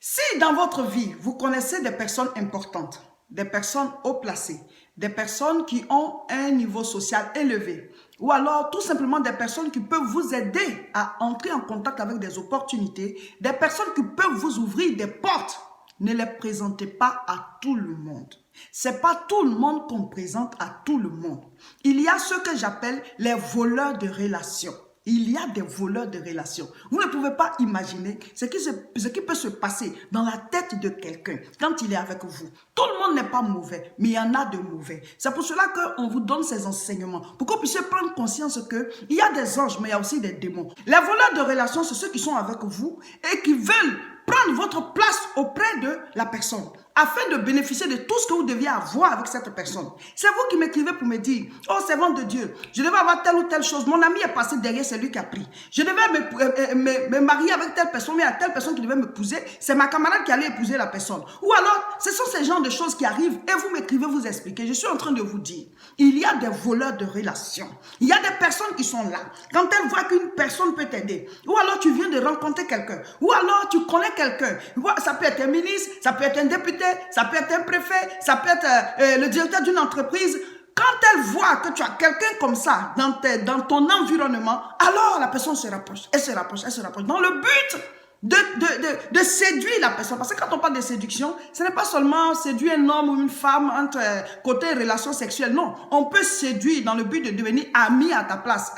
Si dans votre vie, vous connaissez des personnes importantes, des personnes haut placées, des personnes qui ont un niveau social élevé, ou alors tout simplement des personnes qui peuvent vous aider à entrer en contact avec des opportunités, des personnes qui peuvent vous ouvrir des portes, ne les présentez pas à tout le monde. C'est pas tout le monde qu'on présente à tout le monde. Il y a ce que j'appelle les voleurs de relations. Il y a des voleurs de relations. Vous ne pouvez pas imaginer ce qui peut se passer dans la tête de quelqu'un quand il est avec vous. Tout le monde n'est pas mauvais, mais il y en a de mauvais. C'est pour cela qu'on vous donne ces enseignements, pour que vous puissiez prendre conscience qu'il y a des anges, mais il y a aussi des démons. Les voleurs de relations, c'est ceux qui sont avec vous et qui veulent prendre votre place auprès de la personne, afin de bénéficier de tout ce que vous deviez avoir avec cette personne. C'est vous qui m'écrivez pour me dire, oh servant de Dieu, je devais avoir telle ou telle chose, mon ami est passé derrière, c'est lui qui a pris. Je devais me marier avec telle personne, mais il y a telle personne qui devait m'épouser, c'est ma camarade qui allait épouser la personne. Ou alors, ce sont ces genres de choses qui arrivent et vous m'écrivez, vous expliquez. Je suis en train de vous dire, il y a des voleurs de relations. Il y a des personnes qui sont là. Quand elles voient qu'une personne peut t'aider, ou alors tu viens de rencontrer quelqu'un, ou alors tu connais quelqu'un, ça peut être un ministre, ça peut être un député, ça peut être un préfet, ça peut être le directeur d'une entreprise. Quand elle voit que tu as quelqu'un comme ça dans ton environnement, alors la personne se rapproche, elle se rapproche, elle se rapproche, dans le but de séduire la personne. Parce que quand on parle de séduction, ce n'est pas seulement séduire un homme ou une femme entre côté relation sexuelle. Non, on peut séduire dans le but de devenir ami à ta place.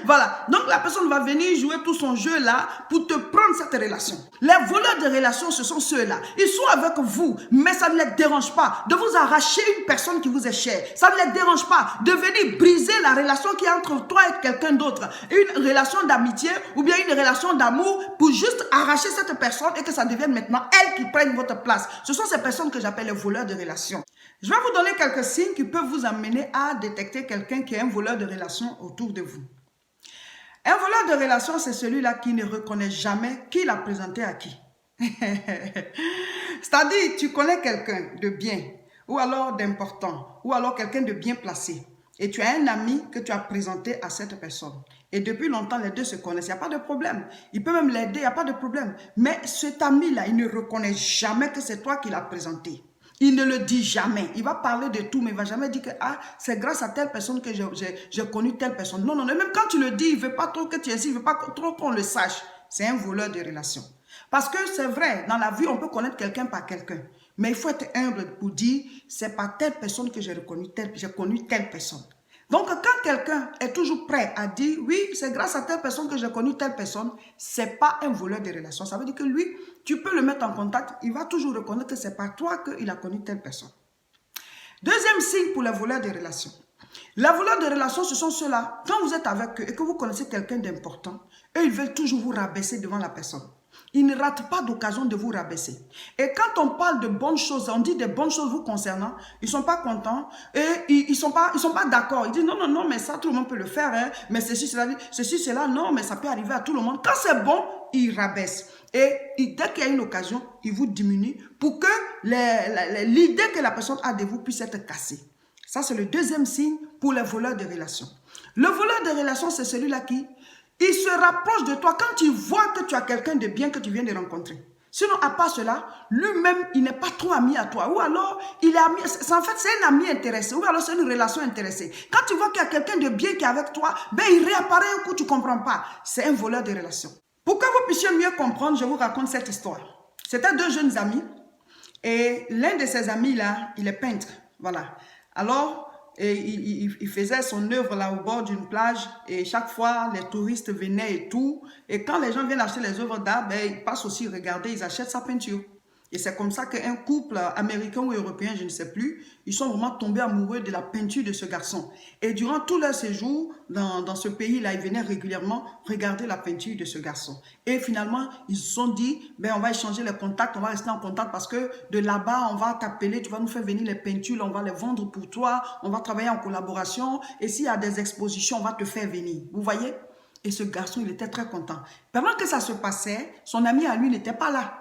Voilà. Donc la personne va venir jouer tout son jeu là pour te prendre cette relation. Les voleurs de relations, ce sont ceux-là. Ils sont avec vous, mais ça ne les dérange pas de vous arracher une personne qui vous est chère. Ça ne les dérange pas de venir briser la relation qui est entre toi et quelqu'un d'autre. Une relation d'amitié ou bien une relation d'amour pour juste arracher cette personne et que ça devienne maintenant elle qui prenne votre place. Ce sont ces personnes que j'appelle les voleurs de relations. Je vais vous donner quelques signes qui peuvent vous amener à détecter quelqu'un qui est un voleur de relations autour de vous. Un voleur de relations, c'est celui-là qui ne reconnaît jamais qui l'a présenté à qui. C'est-à-dire, tu connais quelqu'un de bien, ou alors d'important, ou alors quelqu'un de bien placé. Et tu as un ami que tu as présenté à cette personne. Et depuis longtemps, les deux se connaissent. Il n'y a pas de problème. Il peut même l'aider, il n'y a pas de problème. Mais cet ami-là, il ne reconnaît jamais que c'est toi qui l'as présenté. Il ne le dit jamais. Il va parler de tout, mais il ne va jamais dire que c'est grâce à telle personne que j'ai connu telle personne. Non, non, non. Même quand tu le dis, il ne veut pas trop que tu insistes, il ne veut pas trop qu'on le sache. C'est un voleur de relations. Parce que c'est vrai, dans la vie, on peut connaître quelqu'un par quelqu'un. Mais il faut être humble pour dire, c'est par telle personne que j'ai connu telle personne. Donc, quand quelqu'un est toujours prêt à dire, oui, c'est grâce à telle personne que j'ai connu telle personne, ce n'est pas un voleur de relations. Ça veut dire que lui, tu peux le mettre en contact, il va toujours reconnaître que c'est par toi qu'il a connu telle personne. Deuxième signe pour les voleurs de relations. Les voleurs de relations, ce sont ceux-là, quand vous êtes avec eux et que vous connaissez quelqu'un d'important, eux, ils veulent toujours vous rabaisser devant la personne. Ils ne ratent pas d'occasion de vous rabaisser. Et quand on parle de bonnes choses, on dit des bonnes choses vous concernant, ils ne sont pas contents et ils ne sont pas d'accord. Ils disent non, non, non, mais ça, tout le monde peut le faire. Hein, mais ceci, cela, non, mais ça peut arriver à tout le monde. Quand c'est bon, ils rabaissent. Et dès qu'il y a une occasion, ils vous diminuent pour que l'idée que la personne a de vous puisse être cassée. Ça, c'est le deuxième signe pour les voleurs de relations. Le voleur de relations, c'est celui-là qui... il se rapproche de toi quand il voit que tu as quelqu'un de bien que tu viens de rencontrer. Sinon, à part cela, lui-même, il n'est pas trop ami à toi. Ou alors, il est ami, en fait, c'est un ami intéressé. Ou alors, c'est une relation intéressée. Quand tu vois qu'il y a quelqu'un de bien qui est avec toi, ben, il réapparaît un coup, tu ne comprends pas. C'est un voleur de relations. Pour que vous puissiez mieux comprendre, je vous raconte cette histoire. C'était deux jeunes amis. Et l'un de ces amis-là, il est peintre. Voilà. Alors... et il faisait son œuvre là au bord d'une plage et chaque fois les touristes venaient et tout. Et quand les gens viennent acheter les œuvres d'art, ben, ils passent aussi regarder, ils achètent sa peinture. Et c'est comme ça qu'un couple américain ou européen, je ne sais plus, ils sont vraiment tombés amoureux de la peinture de ce garçon. Et durant tout leur séjour dans ce pays-là, ils venaient régulièrement regarder la peinture de ce garçon. Et finalement, ils se sont dit, ben, on va échanger les contacts, on va rester en contact parce que de là-bas, on va t'appeler, tu vas nous faire venir les peintures, on va les vendre pour toi, on va travailler en collaboration. Et s'il y a des expositions, on va te faire venir. Vous voyez? Et ce garçon, il était très content. Pendant que ça se passait, son ami à lui n'était pas là.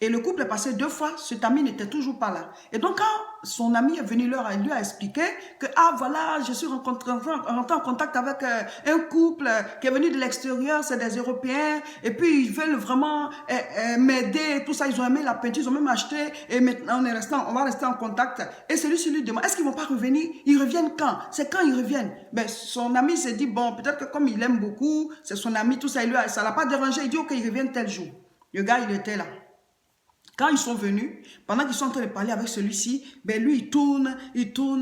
Et le couple est passé 2 fois, cet ami n'était toujours pas là. Et donc, quand son ami est venu lui a expliqué que, ah voilà, je suis rentré en contact avec un couple qui est venu de l'extérieur, c'est des Européens, et puis ils veulent vraiment m'aider, tout ça, ils ont aimé la peinture, ils ont même acheté, et maintenant on va rester en contact. Et celui-ci lui demande, est-ce qu'ils vont pas revenir? Ils reviennent quand? C'est quand ils reviennent? Ben, son ami s'est dit, bon, peut-être que comme il aime beaucoup, c'est son ami, tout ça, ça l'a pas dérangé, il dit, ok, ils reviennent tel jour. Le gars, il était là. Quand ils sont venus, pendant qu'ils sont en train de parler avec celui-ci, ben lui, il tourne,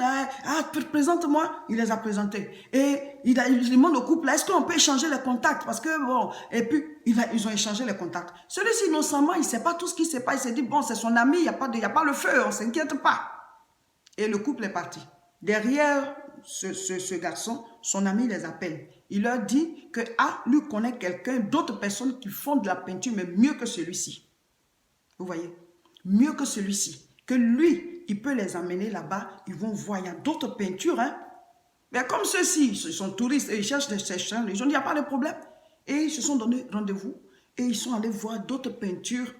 ah, présente-moi, il les a présentés. Et il demande au couple, est-ce qu'on peut échanger les contacts? Parce que bon, et puis, ils ont échangé les contacts. Celui-ci, innocemment, il ne sait pas tout ce qui se passe, il s'est dit, bon, c'est son ami, il n'y a pas le feu, on ne s'inquiète pas. Et le couple est parti. Derrière ce garçon, son ami les appelle. Il leur dit que, ah, lui connaît quelqu'un, d'autres personnes qui font de la peinture, mais mieux que celui-ci. Vous voyez, mieux que celui-ci, que lui, il peut les amener là-bas, ils vont voir, il y a d'autres peintures, hein. Mais comme ceux-ci, ils sont touristes et ils cherchent des chercheurs, les gens, il n'y a pas de problème. Et ils se sont donné rendez-vous et ils sont allés voir d'autres peintures,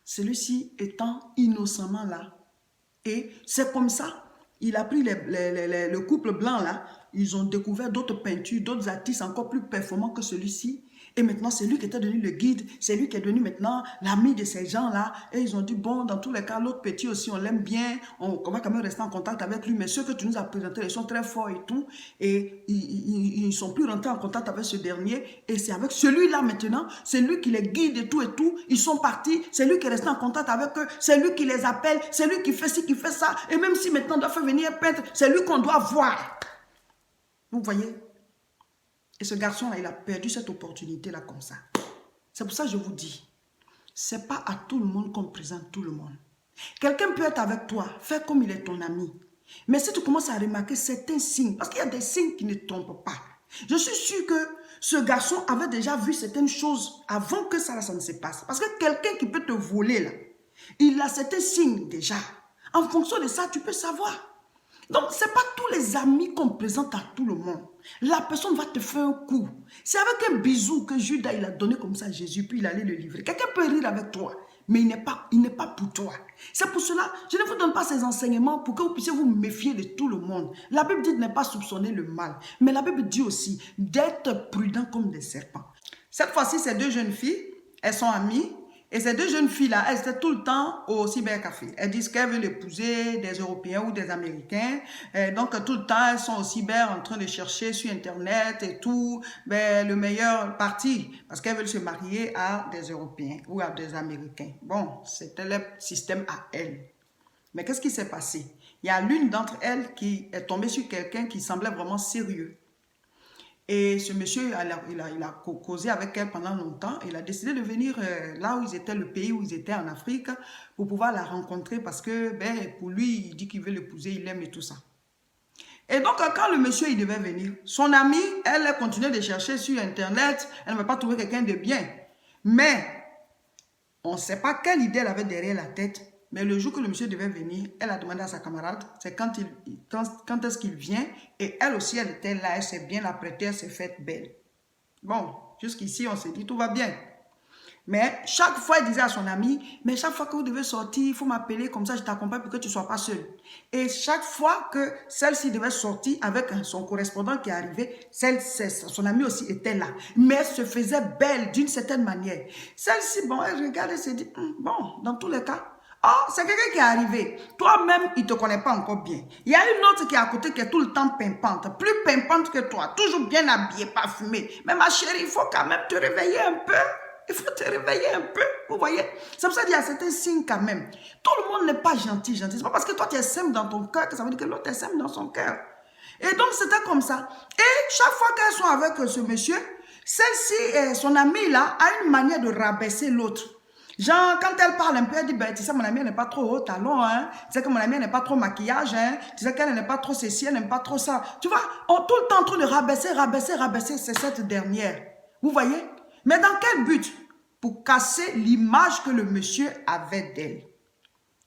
celui-ci étant innocemment là. Et c'est comme ça, il a pris le couple blanc là, ils ont découvert d'autres peintures, d'autres artistes encore plus performants que celui-ci. Et maintenant, c'est lui qui était devenu le guide, c'est lui qui est devenu maintenant l'ami de ces gens-là. Et ils ont dit, bon, dans tous les cas, l'autre petit aussi, on l'aime bien, on va quand même rester en contact avec lui, mais ceux que tu nous as présentés, ils sont très forts et tout. Et ils ne sont plus rentrés en contact avec ce dernier. Et c'est avec celui-là maintenant, c'est lui qui les guide et tout. Ils sont partis, c'est lui qui est resté en contact avec eux, c'est lui qui les appelle, c'est lui qui fait ci, qui fait ça. Et même si maintenant on doit faire venir peindre, c'est lui qu'on doit voir. Vous voyez? Et ce garçon-là, il a perdu cette opportunité-là comme ça. C'est pour ça que je vous dis, ce n'est pas à tout le monde qu'on présente tout le monde. Quelqu'un peut être avec toi, faire comme il est ton ami. Mais si tu commences à remarquer certains signes, parce qu'il y a des signes qui ne trompent pas. Je suis sûre que ce garçon avait déjà vu certaines choses avant que ça ne se passe. Parce que quelqu'un qui peut te voler là, il a certains signes déjà. En fonction de ça, tu peux savoir. Donc, ce n'est pas tous les amis qu'on présente à tout le monde. La personne va te faire un coup. C'est avec un bisou que Judas il a donné comme ça à Jésus, puis il allait le livrer. Quelqu'un peut rire avec toi, mais il n'est pas pour toi. C'est pour cela, je ne vous donne pas ces enseignements pour que vous puissiez vous méfier de tout le monde. La Bible dit de ne pas soupçonner le mal, mais la Bible dit aussi d'être prudent comme des serpents. Cette fois-ci, ces deux jeunes filles, elles sont amies. Et ces deux jeunes filles-là, elles étaient tout le temps au cybercafé. Elles disent qu'elles veulent épouser des Européens ou des Américains. Et donc, tout le temps, elles sont au cyber en train de chercher sur Internet et tout, le meilleur parti. Parce qu'elles veulent se marier à des Européens ou à des Américains. Bon, c'était le système à elles. Mais qu'est-ce qui s'est passé? Il y a l'une d'entre elles qui est tombée sur quelqu'un qui semblait vraiment sérieux. Et ce monsieur, il a causé avec elle pendant longtemps. Il a décidé de venir là où ils étaient, le pays où ils étaient en Afrique, pour pouvoir la rencontrer parce que pour lui, il dit qu'il veut l'épouser, il l'aime et tout ça. Et donc, quand le monsieur il devait venir, son amie, elle continuait de chercher sur Internet. Elle n'avait pas trouvé quelqu'un de bien. Mais, on ne sait pas quelle idée elle avait derrière la tête. Mais le jour que le monsieur devait venir, elle a demandé à sa camarade, c'est quand est-ce qu'il vient. Et elle aussi, elle était là, elle s'est bien apprêtée, elle s'est faite belle. Bon, jusqu'ici, on s'est dit, tout va bien. Mais chaque fois, elle disait à son ami, mais chaque fois que vous devez sortir, il faut m'appeler, comme ça je t'accompagne pour que tu ne sois pas seule. Et chaque fois que celle-ci devait sortir avec son correspondant qui est arrivé, son ami aussi était là. Mais elle se faisait belle d'une certaine manière. Celle-ci, bon, elle regarde et se dit, bon, dans tous les cas, oh, c'est quelqu'un qui est arrivé. Toi-même, il ne te connaît pas encore bien. Il y a une autre qui est à côté qui est tout le temps pimpante. Plus pimpante que toi. Toujours bien habillée, parfumée. Mais ma chérie, il faut quand même te réveiller un peu. Il faut te réveiller un peu. Vous voyez? C'est pour ça qu'il y a certains signes quand même. Tout le monde n'est pas gentil. Ce n'est pas parce que toi, tu es simple dans ton cœur que ça veut dire que l'autre est simple dans son cœur. Et donc, c'était comme ça. Et chaque fois qu'elles sont avec ce monsieur, celle-ci, son amie là, a une manière de rabaisser l'autre. Genre, quand elle parle un peu, elle dit, tu sais, mon amie, elle n'est pas trop haut talon, hein. Tu sais que mon amie, elle n'est pas trop maquillage, hein. Tu sais qu'elle n'est pas trop ceci, elle n'aime pas trop ça. Tu vois, on tout le temps en train de rabaisser, c'est cette dernière. Vous voyez? Mais dans quel but? Pour casser l'image que le monsieur avait d'elle.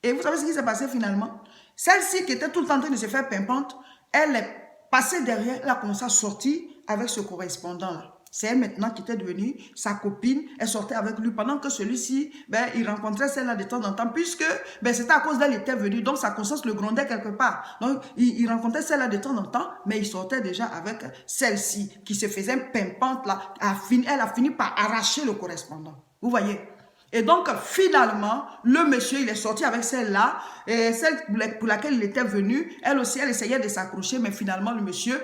Et vous savez ce qui s'est passé finalement? Celle-ci qui était tout le temps en train de se faire pimpante, elle est passée derrière, elle a commencé à sortir avec ce correspondant-là. C'est elle maintenant qui était devenue sa copine. Elle sortait avec lui pendant que celui-ci, il rencontrait celle-là de temps en temps puisque c'était à cause d'elle était venue. Donc sa conscience le grondait quelque part. Donc il rencontrait celle-là de temps en temps, mais il sortait déjà avec celle-ci qui se faisait pimpante là. Elle a fini par arracher le correspondant. Vous voyez? Et donc, finalement, le monsieur, il est sorti avec celle-là, celle pour laquelle il était venu. Elle aussi, elle essayait de s'accrocher, mais finalement, le monsieur,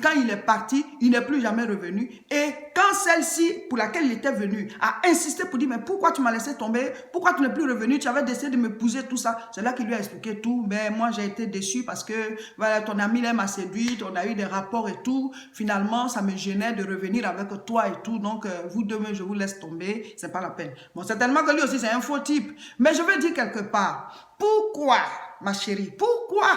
quand il est parti, il n'est plus jamais revenu. Et quand celle-ci, pour laquelle il était venu, a insisté pour dire, mais pourquoi tu m'as laissé tomber? Pourquoi tu n'es plus revenu? Tu avais décidé de m'épouser, tout ça. C'est là qu'il lui a expliqué tout. Mais moi, j'ai été déçu parce que, voilà, ton ami, elle m'a séduite, on a eu des rapports et tout. Finalement, ça me gênait de revenir avec toi et tout. Donc, vous deux, je vous laisse tomber. C'est pas la peine. Bon, certainement que lui aussi, c'est un faux type. Mais je veux dire quelque part, pourquoi, ma chérie, pourquoi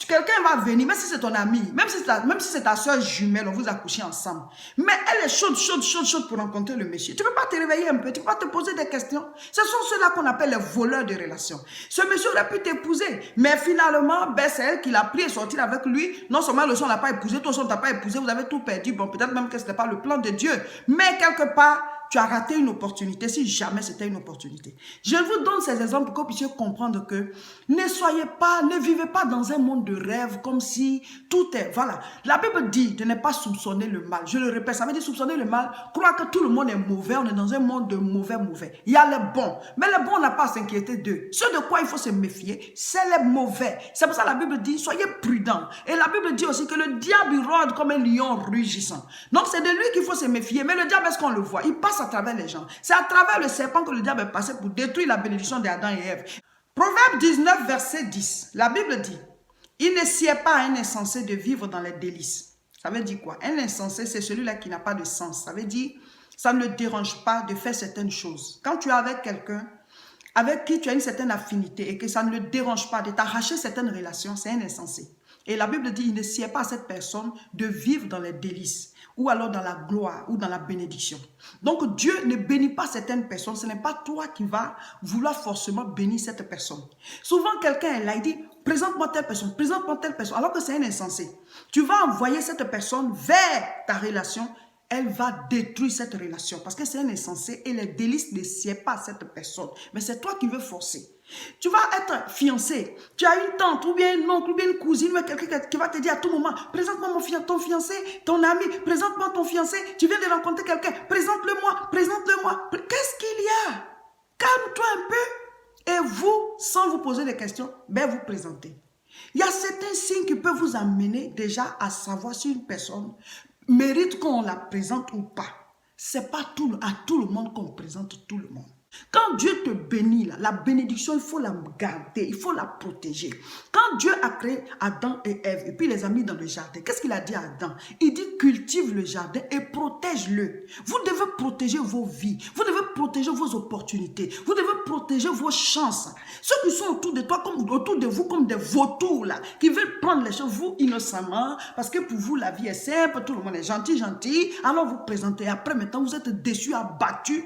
quelqu'un va venir, même si c'est ton ami, même si c'est ta soeur jumelle, on vous a couché ensemble, mais elle est chaude pour rencontrer le monsieur. Tu ne peux pas te réveiller un peu, tu ne peux pas te poser des questions. Ce sont ceux-là qu'on appelle les voleurs de relations. Ce monsieur aurait pu t'épouser, mais finalement, c'est elle qui l'a pris et sorti avec lui. Non seulement le son l'a pas épousé, toi aussi on t'a pas épousé, vous avez tout perdu. Bon, peut-être même que ce n'était pas le plan de Dieu, mais quelque part, tu as raté une opportunité, si jamais c'était une opportunité. Je vous donne ces exemples pour que vous puissiez comprendre que ne vivez pas dans un monde de rêve comme si tout est, voilà. La Bible dit de ne pas soupçonner le mal. Je le répète, ça veut dire soupçonner le mal, croire que tout le monde est mauvais, on est dans un monde de mauvais. Il y a les bons, mais les bons, on n'a pas à s'inquiéter d'eux. Ce de quoi il faut se méfier, c'est les mauvais. C'est pour ça que la Bible dit, soyez prudents. Et la Bible dit aussi que le diable rôde comme un lion rugissant. Donc c'est de lui qu'il faut se méfier, mais le diable, est-ce qu'on le voit? Il passe à travers les gens. C'est à travers le serpent que le diable est passé pour détruire la bénédiction d'Adam et Ève. Proverbe 19, verset 10, la Bible dit, il ne sied pas à un insensé de vivre dans les délices. Ça veut dire quoi? Un insensé, c'est celui-là qui n'a pas de sens. Ça veut dire, ça ne le dérange pas de faire certaines choses. Quand tu es avec quelqu'un avec qui tu as une certaine affinité et que ça ne le dérange pas de t'arracher certaines relations, c'est un insensé. Et la Bible dit, il ne sied pas à cette personne de vivre dans les délices, ou alors dans la gloire, ou dans la bénédiction. Donc Dieu ne bénit pas certaines personnes, ce n'est pas toi qui vas vouloir forcément bénir cette personne. Souvent quelqu'un est là, il dit, présente-moi telle personne, alors que c'est un insensé. Tu vas envoyer cette personne vers ta relation, elle va détruire cette relation, parce que c'est un insensé et les délices ne sied pas à cette personne. Mais c'est toi qui veux forcer. Tu vas être fiancé, tu as une tante ou bien un oncle ou bien une cousine ou quelqu'un qui va te dire à tout moment, présente-moi ton fiancé, ton ami, présente-moi ton fiancé, tu viens de rencontrer quelqu'un, présente-le-moi. Qu'est-ce qu'il y a? Calme-toi un peu et vous, sans vous poser des questions, vous présentez. Il y a certains signes qui peuvent vous amener déjà à savoir si une personne mérite qu'on la présente ou pas. C'est pas à tout le monde qu'on présente tout le monde. Quand Dieu te bénit, la bénédiction, il faut la garder, il faut la protéger. Quand Dieu a créé Adam et Ève, et puis les a mis dans le jardin, qu'est-ce qu'il a dit à Adam? Il dit cultive le jardin et protège-le. Vous devez protéger vos vies, vous devez protéger vos opportunités, vous devez protéger vos chances. Ceux qui sont autour de toi, autour de vous, comme des vautours là, qui veulent prendre les choses, vous, innocemment, parce que pour vous, la vie est simple, tout le monde est gentil, alors vous présentez. Après, maintenant, vous êtes déçus, abattus.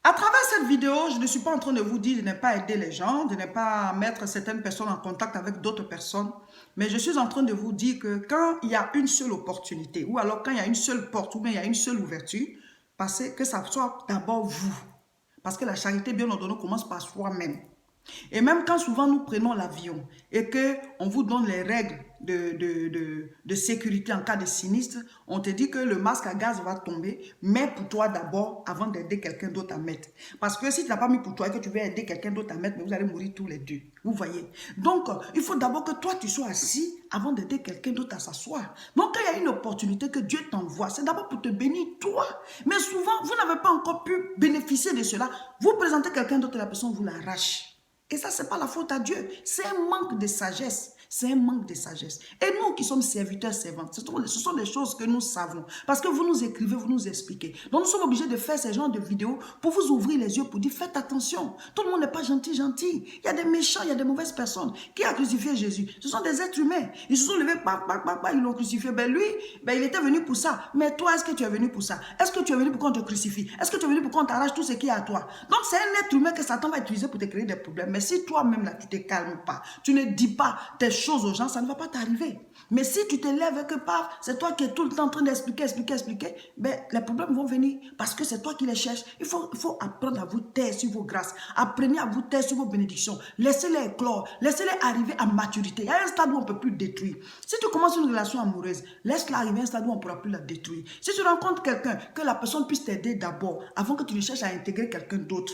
À travers cette vidéo, je ne suis pas en train de vous dire de ne pas aider les gens, de ne pas mettre certaines personnes en contact avec d'autres personnes, mais je suis en train de vous dire que quand il y a une seule opportunité, ou alors quand il y a une seule porte, ou bien il y a une seule ouverture, passez que ça soit d'abord vous. Parce que la charité bien ordonnée commence par soi-même. Et même quand souvent nous prenons l'avion et qu'on vous donne les règles de sécurité en cas de sinistre, on te dit que le masque à gaz va tomber, mais pour toi d'abord avant d'aider quelqu'un d'autre à mettre. Parce que si tu n'as pas mis pour toi et que tu veux aider quelqu'un d'autre à mettre, vous allez mourir tous les deux. Vous voyez? Donc, il faut d'abord que toi tu sois assis avant d'aider quelqu'un d'autre à s'asseoir. Donc, quand il y a une opportunité que Dieu t'envoie, c'est d'abord pour te bénir toi. Mais souvent, vous n'avez pas encore pu bénéficier de cela. Vous présentez quelqu'un d'autre et la personne vous l'arrache. Et ça, ce n'est pas la faute à Dieu. C'est un manque de sagesse. C'est un manque de sagesse. Et nous qui sommes serviteurs, servantes, ce sont des choses que nous savons. Parce que vous nous écrivez, vous nous expliquez. Donc nous sommes obligés de faire ce genre de vidéos pour vous ouvrir les yeux, pour dire faites attention. Tout le monde n'est pas gentil. Il y a des méchants, il y a des mauvaises personnes. Qui a crucifié Jésus? Ce sont des êtres humains. Ils se sont levés, ils l'ont crucifié. Lui, il était venu pour ça. Mais toi, est-ce que tu es venu pour ça? Est-ce que tu es venu pour qu'on te crucifie? Est-ce que tu es venu pour qu'on t'arrache tout ce qui est à toi? Donc c'est un être humain que Satan va utiliser pour te créer des problèmes. Mais si toi-même, là, tu ne te calmes pas, tu ne dis pas tes choses aux gens, ça ne va pas t'arriver. Mais si tu te lèves que part, c'est toi qui es tout le temps en train d'expliquer, ben, les problèmes vont venir parce que c'est toi qui les cherches. Il faut apprendre à vous taire sur vos grâces. Apprenez à vous taire sur vos bénédictions. Laissez-les éclore. Laissez-les arriver à maturité. Il y a un stade où on ne peut plus détruire. Si tu commences une relation amoureuse, laisse-la arriver à un stade où on ne pourra plus la détruire. Si tu rencontres quelqu'un, que la personne puisse t'aider d'abord avant que tu ne cherches à intégrer quelqu'un d'autre.